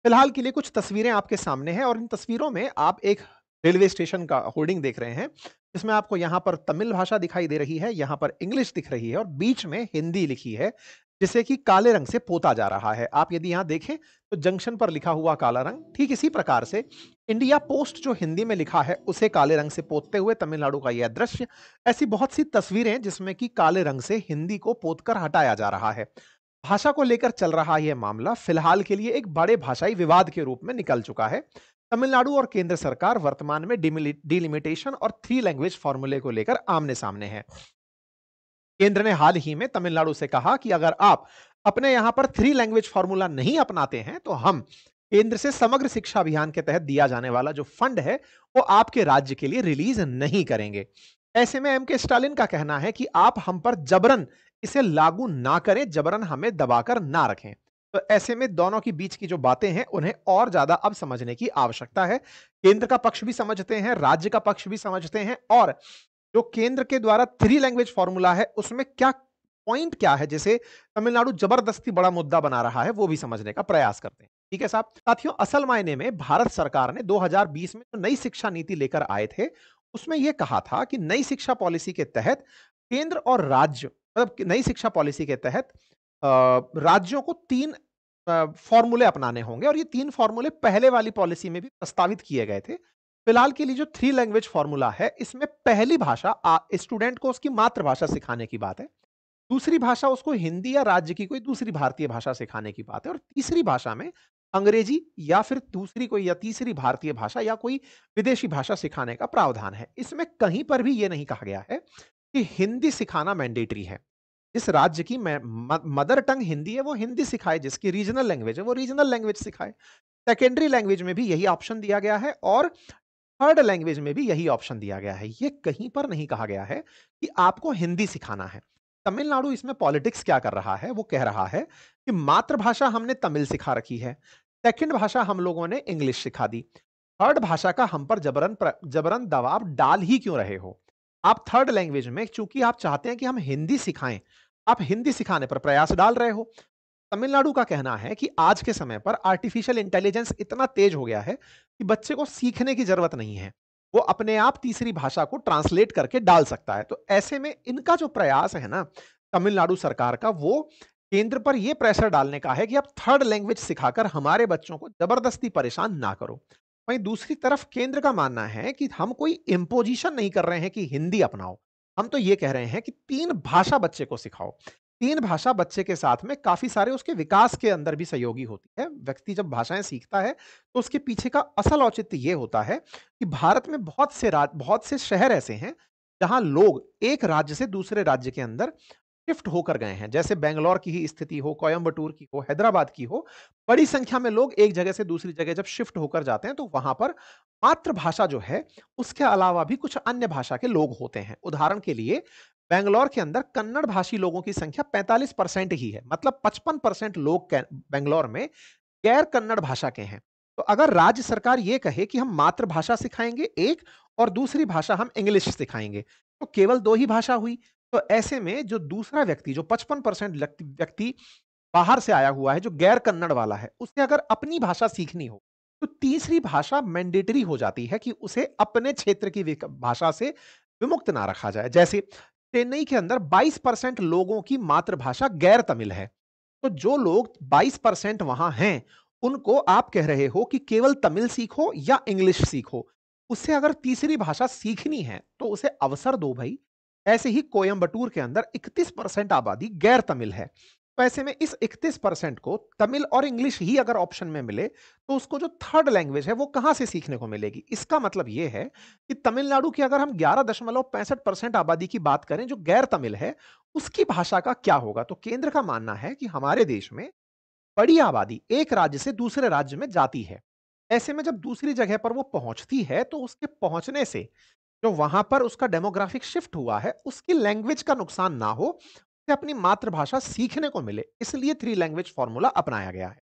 फिलहाल के लिए कुछ तस्वीरें आपके सामने हैं और इन तस्वीरों में आप एक रेलवे स्टेशन का होर्डिंग देख रहे हैं, जिसमें आपको यहाँ पर तमिल भाषा दिखाई दे रही है, यहाँ पर इंग्लिश दिख रही है और बीच में हिंदी लिखी है, जिसे कि काले रंग से पोता जा रहा है। आप यदि यहाँ देखें, तो जंक्शन पर लिखा हुआ काला रंग, ठीक इसी प्रकार से इंडिया पोस्ट जो हिंदी में लिखा है, उसे काले रंग से पोतते हुए तमिलनाडु का यह दृश्य, ऐसी बहुत सी तस्वीरें जिसमें कि काले रंग से हिंदी को पोतकर हटाया जा रहा है। भाषा को लेकर चल रहा यह मामला फिलहाल के लिए एक बड़े भाषाई विवाद के रूप में निकल चुका है। तमिलनाडु और केंद्र सरकार वर्तमान में डिलिमिटेशन और थ्री लैंग्वेज फॉर्मूले को लेकर आमने सामने है। केंद्र ने हाल ही में तमिलनाडु से कहा कि अगर आप अपने यहां पर थ्री लैंग्वेज फॉर्मूला नहीं अपनाते हैं तो हम केंद्र से समग्र शिक्षा अभियान के तहत दिया जाने वाला जो फंड है वो आपके राज्य के लिए रिलीज नहीं करेंगे। ऐसे में एम के स्टालिन का कहना है कि आप हम पर जबरन इसे लागू ना करें, जबरन हमें दबाकर ना रखें। तो ऐसे में दोनों की बीच की जो बातें हैं उन्हें और ज्यादा अब समझने की आवश्यकता है। केंद्र का पक्ष भी समझते हैं, राज्य का पक्ष भी समझते हैं और जो केंद्र के द्वारा थ्री लैंग्वेज फॉर्मूला है उसमें क्या पॉइंट क्या है जिसे तमिलनाडु जबरदस्ती बड़ा मुद्दा बना रहा है, वो भी समझने का प्रयास करते हैं। ठीक है साहब। साथियों, असल मायने में भारत सरकार ने 2020 में जो नई शिक्षा नीति लेकर आए थे, उसमें यह कहा था कि नई शिक्षा पॉलिसी के तहत केंद्र और राज्य, मतलब नई शिक्षा पॉलिसी के तहत राज्यों को तीन फॉर्मूले अपनाने होंगे और ये तीन फॉर्मूले पहले वाली पॉलिसी में भी प्रस्तावित किए गए थे। फिलहाल के लिए जो थ्री लैंग्वेज फॉर्मूला है, इसमें पहली भाषा स्टूडेंट को उसकी मातृभाषा सिखाने की बात है, दूसरी भाषा उसको हिंदी या राज्य की कोई दूसरी भारतीय भाषा सिखाने की बात है और तीसरी भाषा में अंग्रेजी या फिर दूसरी कोई या तीसरी भारतीय भाषा या कोई विदेशी भाषा सिखाने का प्रावधान है। इसमें कहीं पर भी यह नहीं कहा गया है कि हिंदी सिखाना मैंडेटरी है। जिस राज्य की मदर टंग हिंदी है वो हिंदी सिखाए, जिसकी रीजनल लैंग्वेज है वो रीजनल लैंग्वेज सिखाए। सेकेंडरी लैंग्वेज में भी यही ऑप्शन दिया गया है और थर्ड लैंग्वेज में भी यही ऑप्शन दिया गया है। ये कहीं पर नहीं कहा गया है कि आपको हिंदी सिखाना है। तमिलनाडु इसमें पॉलिटिक्स क्या कर रहा है, वो कह रहा है कि मातृभाषा हमने तमिल सिखा रखी है, सेकंड भाषा हम लोगों ने इंग्लिश सिखा दी, थर्ड भाषा का हम पर जबरन दबाव डाल ही क्यों रहे हो। आप थर्ड लैंग्वेज में चूंकि आप चाहते हैं कि हम हिंदी सिखाएं, आप हिंदी सिखाने पर प्रयास डाल रहे हो। तमिलनाडु का कहना है कि आज के समय पर आर्टिफिशियल इंटेलिजेंस इतना तेज हो गया है कि बच्चे को सीखने की जरूरत नहीं है, वो अपने आप तीसरी भाषा को ट्रांसलेट करके डाल सकता है। तो ऐसे में इनका जो प्रयास है ना, तमिलनाडु सरकार का, वो केंद्र पर यह प्रेशर डालने का है कि आप थर्ड लैंग्वेज सिखाकर हमारे बच्चों को जबरदस्ती परेशान ना करो। वहीं दूसरी तरफ केंद्र का मानना है कि हम कोई इम्पोजिशन नहीं कर रहे हैं कि हिंदी अपनाओ, हम तो ये कह रहे हैं कि तीन भाषा बच्चे को सिखाओ। तीन भाषा बच्चे के साथ में काफी सारे उसके विकास के अंदर भी सहयोगी होती है। व्यक्ति जब भाषाएं सीखता है तो उसके पीछे का असल औचित्य ये होता है कि भारत में बहुत से शहर ऐसे हैं जहां लोग एक राज्य से दूसरे राज्य के अंदर शिफ्ट होकर गए हैं। जैसे बेंगलोर की ही स्थिति हो, कोयंबटूर की हो, हैदराबाद की हो, बड़ी संख्या में लोग एक जगह से दूसरी जगह जब शिफ्ट होकर जाते हैं तो वहां पर मातृभाषा जो है उसके अलावा भी कुछ अन्य भाषा के लोग होते हैं। उदाहरण के लिए बेंगलोर के अंदर कन्नड़ भाषी लोगों की संख्या 45% ही है, मतलब 55% लोग बेंगलोर में गैर कन्नड़ भाषा के हैं। तो अगर राज्य सरकार ये कहे कि हम मातृभाषा सिखाएंगे एक और दूसरी भाषा हम इंग्लिश सिखाएंगे, तो केवल दो ही भाषा हुई। तो ऐसे में जो दूसरा व्यक्ति, जो 55% व्यक्ति बाहर से आया हुआ है, जो गैर कन्नड़ वाला है, उसे अगर अपनी भाषा सीखनी हो तो तीसरी भाषा मैंडेटरी हो जाती है कि उसे अपने क्षेत्र की भाषा से विमुक्त ना रखा जाए। जैसे चेन्नई के अंदर 22% लोगों की मातृभाषा गैर तमिल है, तो जो लोग 22% वहां हैं उनको आप कह रहे हो कि केवल तमिल सीखो या इंग्लिश सीखो। उससे अगर तीसरी भाषा सीखनी है तो उसे अवसर दो भाई। ऐसे ही कोयंबटूर के अंदर 31% आबादी गैर तमिल है, तो ऐसे में इस 31% को तमिल और इंग्लिश ही अगर ऑप्शन में मिले तो उसको जो थर्ड लैंग्वेज है वो कहां से सीखने को मिलेगी। इसका मतलब यह है कि तमिलनाडु की अगर हम 11.65% आबादी की बात करें जो गैर तमिल है, उसकी भाषा का क्या होगा। तो केंद्र का मानना है कि हमारे देश में बड़ी आबादी एक राज्य से दूसरे राज्य में जाती है। ऐसे में जब दूसरी जगह पर वो पहुंचती है तो उसके पहुंचने से जो वहां पर उसका डेमोग्राफिक शिफ्ट हुआ है उसकी लैंग्वेज का नुकसान ना हो, उसे अपनी मातृभाषा सीखने को मिले, इसलिए थ्री लैंग्वेज फॉर्मूला अपनाया गया है।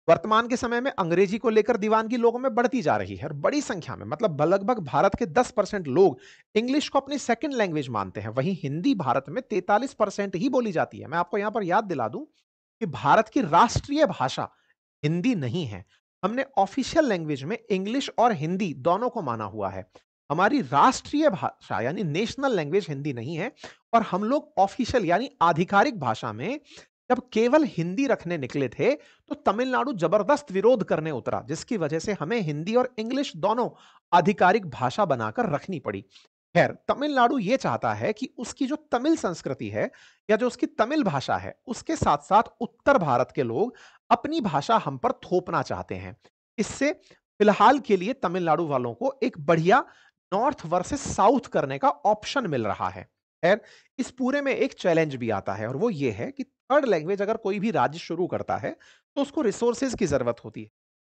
वर्तमान के समय में अंग्रेजी को लेकर दीवानगी लोगों में बढ़ती जा रही है और बड़ी संख्या में, मतलब लगभग भारत के 10% लोग इंग्लिश को अपनी सेकंड लैंग्वेज मानते हैं। वहीं हिंदी भारत में 43% ही बोली जाती है। मैं आपको यहां पर याद दिला दूं कि भारत की राष्ट्रीय भाषा हिंदी नहीं है। हमने ऑफिशियल लैंग्वेज में इंग्लिश और हिंदी दोनों को माना हुआ है। हमारी राष्ट्रीय भाषा यानी नेशनल लैंग्वेज हिंदी नहीं है और हम लोग ऑफिशियल यानी आधिकारिक भाषा में जब केवल हिंदी रखने निकले थे, तो तमिलनाडु जबरदस्त विरोध करने उतरा, जिसकी वजह से हमें हिंदी और इंग्लिश दोनों आधिकारिक भाषा बनाकर रखनी पड़ी। खैर, तमिलनाडु ये चाहता है कि उसकी जो तमिल संस्कृति है या जो उसकी तमिल भाषा है, उसके साथ-साथ उत्तर भारत के लोग अपनी भाषा हम पर थोपना चाहते हैं। इससे फिलहाल के लिए तमिलनाडु वालों को एक बढ़िया नॉर्थ वर्सेस साउथ करने का ऑप्शन मिल रहा है। खैर, इस पूरे में एक चैलेंज भी आता है और वो ये है कि थर्ड लैंग्वेज अगर कोई भी राज्य शुरू करता है, तो उसको रिसोर्सेज की ज़रूरत होती है।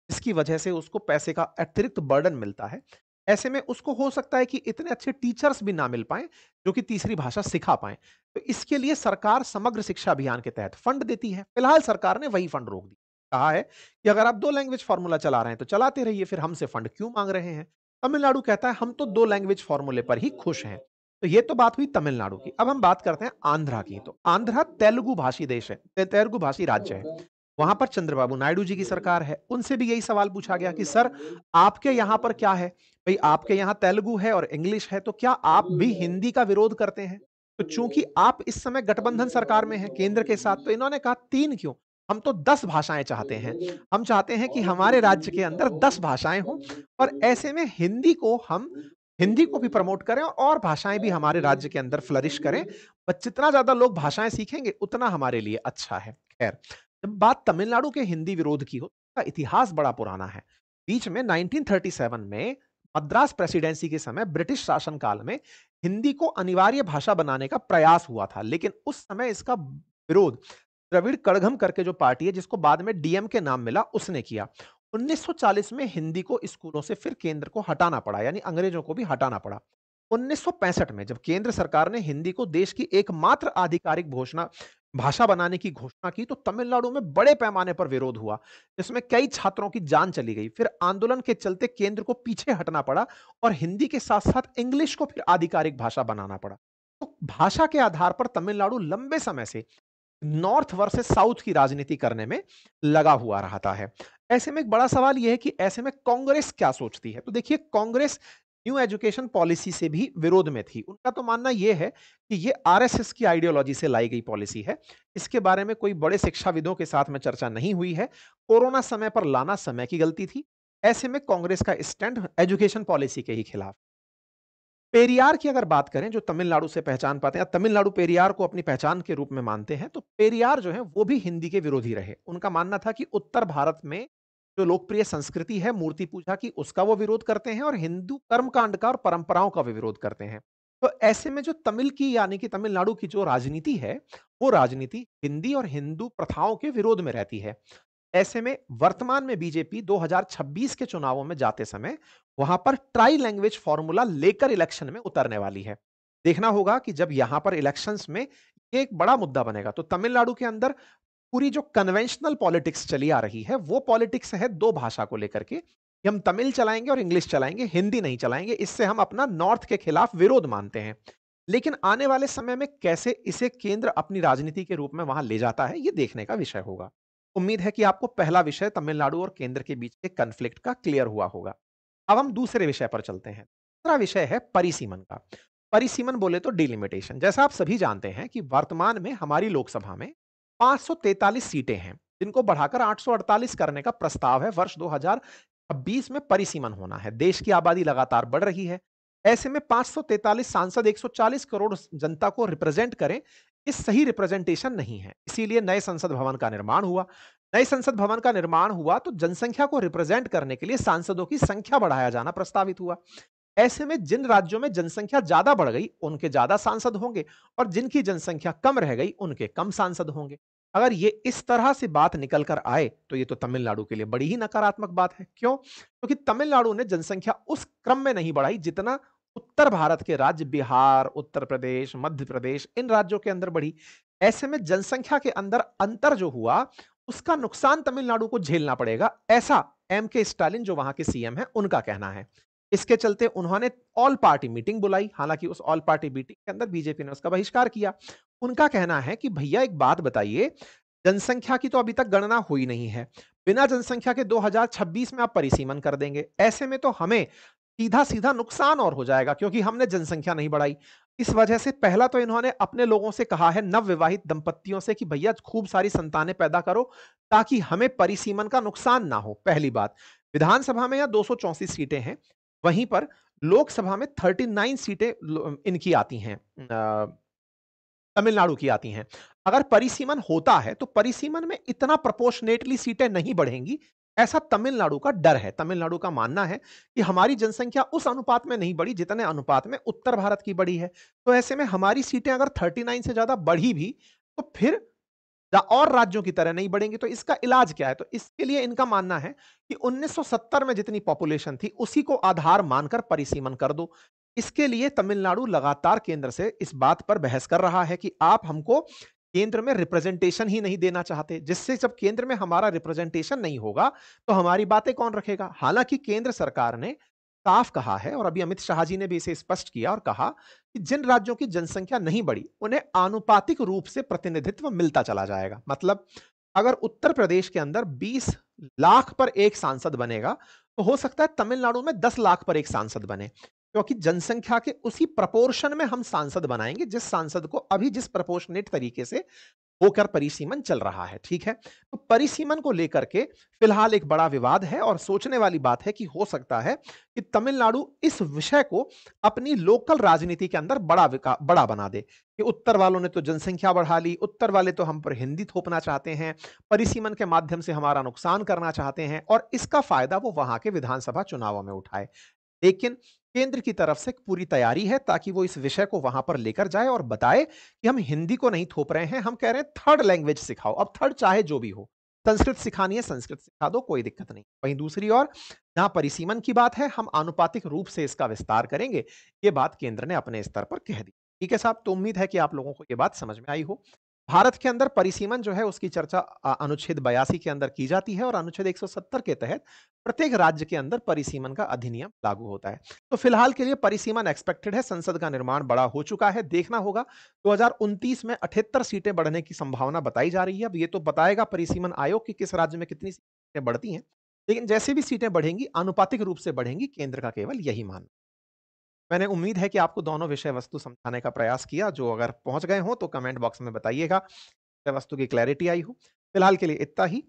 इसकी वजह से उसको पैसे का अतिरिक्त बर्डन मिलता है। ऐसे में उसको हो सकता है कि इतने अच्छे टीचर्स भी ना मिल पाएँ, जो कि तीसरी भाषा सिखा पाएँ। तो इसके लिए सरकार समग्र शिक्षा अभियान के तहत फंड देती है। फिलहाल सरकार ने वही फंड रोक दिया। कहा है कि अगर आप 2 लैंग्वेज फ़ॉर्मूला चला रहे हैं, तो चलाते रहिए, फिर हमसे फंड क्यों माँग रहे हैं? तमिलनाडु कहता है, हम तो 2 लैंग्वेज फ़ॉर्मूले पर ही खुश हैं। तो ये तो बात हुई तमिलनाडु की। अब हम बात करते हैं आंध्रा की। तो आंध्रा तेलुगु भाषी देश है, तेलुगु भाषी राज्य है। वहाँ पर चंद्रबाबू नायडू जी की सरकार है। उनसे भी यही सवाल पूछा गया कि सर, आपके यहाँ पर क्या है? भई आपके यहाँ तेलुगु है और इंग्लिश है, तो क्या आप भी हिंदी का विरोध करते हैं? तो चूँकि आप इस समय गठबंधन सरकार में हैं केंद्र के साथ, तो इन्होंने कहा 3 क्यों? हम तो 10 भाषाएँ चाहते हैं। हम चाहते हैं कि हमारे राज्य के अंदर 10 भाषाएँ हों और ऐसे में हिंदी को भी प्रमोट करें और भाषाएँ भी हमारे राज्य के अंदर फ्लरिश करें। बस जितना ज़्यादा लोग भाषाएँ सीखेंगे, उतना हमारे लिए अच्छा है। खैर, जब बात तमिलनाडु के हिंदी विरोध की हो, उसका इतिहास बड़ा पुराना है। बीच में 1937 में मद्रास प्रेसिडेंसी के समय ब्रिटिश शासन काल में हिंदी को अनिवार्य भाषा बनाने का प्रयास हुआ था, लेकिन उस समय इसका विरोध द्रविड़ कड़घम करके जो पार्टी है, जिसको बाद में डीएमके नाम मिला, उसने किया। 1940 में हिंदी को स्कूलों से फिर केंद्र को हटाना पड़ा, यानी अंग्रेजों को भी हटाना पड़ा। 1965 में जब केंद्र सरकार ने हिंदी को देश की एकमात्र आधिकारिक घोषणा भाषा बनाने की घोषणा की, तो तमिलनाडु में बड़े पैमाने पर विरोध हुआ, जिसमें कई छात्रों की जान चली गई। फिर आंदोलन के चलते केंद्र को पीछे हटना पड़ा और हिंदी के साथ-साथ इंग्लिश को फिर आधिकारिक भाषा बनाना पड़ा। तो भाषा के आधार पर तमिलनाडु लंबे समय से नॉर्थ वर्सेस साउथ की राजनीति करने में लगा हुआ रहता है। ऐसे में एक बड़ा सवाल यह है कि ऐसे में कांग्रेस क्या सोचती है? तो देखिए, कांग्रेस न्यू एजुकेशन पॉलिसी से भी विरोध में थी। उनका तो मानना यह है कि ये आरएसएस की आइडियोलॉजी से लाई गई पॉलिसी है। इसके बारे में कोई बड़े शिक्षाविदों के साथ में चर्चा नहीं हुई है। कोरोना समय पर लाना समय की गलती थी। ऐसे में कांग्रेस का स्टैंड एजुकेशन पॉलिसी के ही खिलाफ। पेरियार की अगर बात करें, जो तमिलनाडु से पहचान पाते हैं, तमिलनाडु पेरियार को अपनी पहचान के रूप में मानते हैं, तो पेरियार जो है वो भी हिंदी के विरोधी रहे। उनका मानना था कि उत्तर भारत में जो लोकप्रिय संस्कृति है मूर्ति पूजा की, उसका वो विरोध करते हैं और हिंदू कर्मकांड का और परंपराओं का भी विरोध करते हैं। तो ऐसे में जो तमिल की यानी कि तमिलनाडु की जो राजनीति है, वो राजनीति हिंदी और हिंदू प्रथाओं के विरोध में रहती है। ऐसे में वर्तमान में बीजेपी 2026 के चुनावों में जाते समय वहां पर ट्राई लैंग्वेज फॉर्मूला लेकर इलेक्शन में उतरने वाली है। देखना होगा कि जब यहां पर इलेक्शंस में ये एक बड़ा मुद्दा बनेगा, तो तमिलनाडु के अंदर पूरी जो कन्वेंशनल पॉलिटिक्स चली आ रही है, वो पॉलिटिक्स है दो भाषा को लेकर के कि हम तमिल चलाएंगे और इंग्लिश चलाएंगे, हिंदी नहीं चलाएंगे। इससे हम अपना नॉर्थ के खिलाफ विरोध मानते हैं। लेकिन आने वाले समय में कैसे इसे केंद्र अपनी राजनीति के रूप में वहां ले जाता है, ये देखने का विषय होगा। उम्मीद है कि आपको पहला विषय तमिलनाडु और केंद्र के बीच के कन्फ्लिक्ट का क्लियर हुआ होगा। अब हम दूसरे विषय पर चलते हैं। दूसरा विषय है परिसीमन का। परिसीमन बोले तो डिलिमिटेशन। जैसा आप सभी जानते हैं कि वर्तमान में हमारी लोकसभा में 543 सीटें हैं, जिनको बढ़ाकर 848 करने का प्रस्ताव है। वर्ष 2026 में परिसीमन होना है। देश की आबादी लगातार बढ़ रही है। ऐसे में 543 सांसद 140 करोड़ जनता को रिप्रेजेंट करें, ये सही रिप्रेजेंटेशन नहीं है। इसीलिए नए संसद भवन का निर्माण हुआ। नए संसद भवन का निर्माण हुआ तो जनसंख्या को रिप्रेजेंट करने के लिए सांसदों की संख्या बढ़ाया जाना प्रस्तावित हुआ। ऐसे में जिन राज्यों में जनसंख्या ज्यादा बढ़ गई, उनके ज्यादा सांसद होंगे और जिनकी जनसंख्या कम रह गई, उनके कम सांसद होंगे। अगर ये इस तरह से बात निकल कर आए, तो ये तो तमिलनाडु के लिए बड़ी ही नकारात्मक बात है। क्यों? क्योंकि तमिलनाडु ने जनसंख्या उस क्रम में नहीं बढ़ाई जितना उत्तर भारत के राज्य बिहार, उत्तर प्रदेश, मध्य प्रदेश, इन राज्यों के अंदर बढ़ी। ऐसे में जनसंख्या के अंदर अंतर जो हुआ, उसका नुकसान तमिलनाडु को झेलना पड़ेगा, ऐसा एम के स्टालिन जो वहां के सीएम है, उनका कहना है। इसके चलते उन्होंने ऑल पार्टी मीटिंग बुलाई। हालांकि उस ऑल पार्टी मीटिंग के अंदर बीजेपी ने उसका बहिष्कार किया। उनका कहना है कि भैया एक बात बताइए, जनसंख्या की तो अभी तक गणना हुई नहीं है। बिना जनसंख्या के 2026 में आप परिसीमन कर देंगे। ऐसे में तो हमें सीधा-सीधा नुकसान और हो जाएगा क्योंकि हमने जनसंख्या नहीं बढ़ाई। इस वजह से पहला तो इन्होंने अपने लोगों से कहा है नवविवाहित दंपतियों से कि भैया खूब सारी संतानें पैदा करो ताकि हमें परिसीमन का नुकसान ना हो, पहली बात। विधानसभा में या 234 सीटें हैं, वहीं पर लोकसभा में 39 सीटें इनकी आती हैं तमिलनाडु की आती हैं। अगर परिसीमन होता है, तो परिसीमन में इतना प्रोपोर्शनेटली सीटें नहीं बढ़ेंगी, ऐसा तमिलनाडु का डर है। तमिलनाडु का मानना है कि हमारी जनसंख्या उस अनुपात में नहीं बढ़ी, जितने अनुपात में उत्तर भारत की बढ़ी है। तो ऐसे में हमारी सीटें अगर 39 से ज़्यादा बढ़ी भी, तो फिर और राज्यों की तरह नहीं बढ़ेंगी, तो इसका इलाज क्या है? तो इसके लिए इनका मानना है कि 1970 में जितनी पॉपुलेशन थी, उसी को आधार मानकर परिसीमन कर दो। इसके लिए तमिलनाडु लगातार केंद्र से इस बात पर बहस कर रहा है कि आप हमको केंद्र में रिप्रेजेंटेशन ही नहीं देना चाहते, जिससे जब केंद्र में हमारा रिप्रेजेंटेशन नहीं होगा, तो हमारी बातें कौन रखेगा? हालांकि केंद्र सरकार ने साफ कहा है और अभी अमित शाह जी ने भी इसे स्पष्ट किया और कहा कि जिन राज्यों की जनसंख्या नहीं बढ़ी, उन्हें आनुपातिक रूप से प्रतिनिधित्व मिलता चला जाएगा। मतलब अगर उत्तर प्रदेश के अंदर 20 लाख पर एक सांसद बनेगा, तो हो सकता है तमिलनाडु में 10 लाख पर एक सांसद बने। क्योंकि जनसंख्या के उसी प्रपोर्शन में हम सांसद बनाएंगे, जिस सांसद को अभी जिस प्रपोर्शनेट तरीके से होकर परिसीमन चल रहा है, ठीक है? तो परिसीमन को लेकर के फिलहाल एक बड़ा विवाद है और सोचने वाली बात है कि हो सकता है कि तमिलनाडु इस विषय को अपनी लोकल राजनीति के अंदर बड़ा बना दे कि उत्तर वालों ने तो जनसंख्या बढ़ा ली, उत्तर वाले तो हम पर हिंदी थोपना चाहते हैं, परिसीमन के माध्यम से हमारा नुकसान करना चाहते हैं और इसका फायदा वो वहां के विधानसभा चुनावों में उठाए। लेकिन केंद्र की तरफ से पूरी तैयारी है ताकि वो इस विषय को वहां पर लेकर जाए और बताए कि हम हिंदी को नहीं थोप रहे हैं, हम कह रहे हैं थर्ड लैंग्वेज सिखाओ। अब थर्ड चाहे जो भी हो, संस्कृत सिखानी है संस्कृत सिखा दो, कोई दिक्कत नहीं। वहीं दूसरी ओर जहां परिसीमन की बात है, हम आनुपातिक रूप से इसका विस्तार करेंगे, ये बात केंद्र ने अपने स्तर पर कह दी। ठीक है साहब, तो उम्मीद है कि आप लोगों को ये बात समझ में आई हो। भारत के अंदर परिसीमन जो है उसकी चर्चा अनुच्छेद 82 के अंदर की जाती है और अनुच्छेद 170 के तहत प्रत्येक राज्य के अंदर परिसीमन का अधिनियम लागू होता है। तो फिलहाल के लिए परिसीमन एक्सपेक्टेड है, संसद का निर्माण बड़ा हो चुका है, देखना होगा 2029 में 78 सीटें बढ़ने की संभावना बताई जा रही है। अब ये तो बताएगा परिसीमन आयोग कि किस राज्य में कितनी सीटें बढ़ती हैं, लेकिन जैसे भी सीटें बढ़ेंगी आनुपातिक रूप से बढ़ेंगी, केंद्र का केवल यही मानना। मैंने उम्मीद है कि आपको दोनों विषय वस्तु समझाने का प्रयास किया, जो अगर पहुंच गए हो तो कमेंट बॉक्स में बताइएगा, विषय वस्तु की क्लैरिटी आई हो। फिलहाल के लिए इतना ही।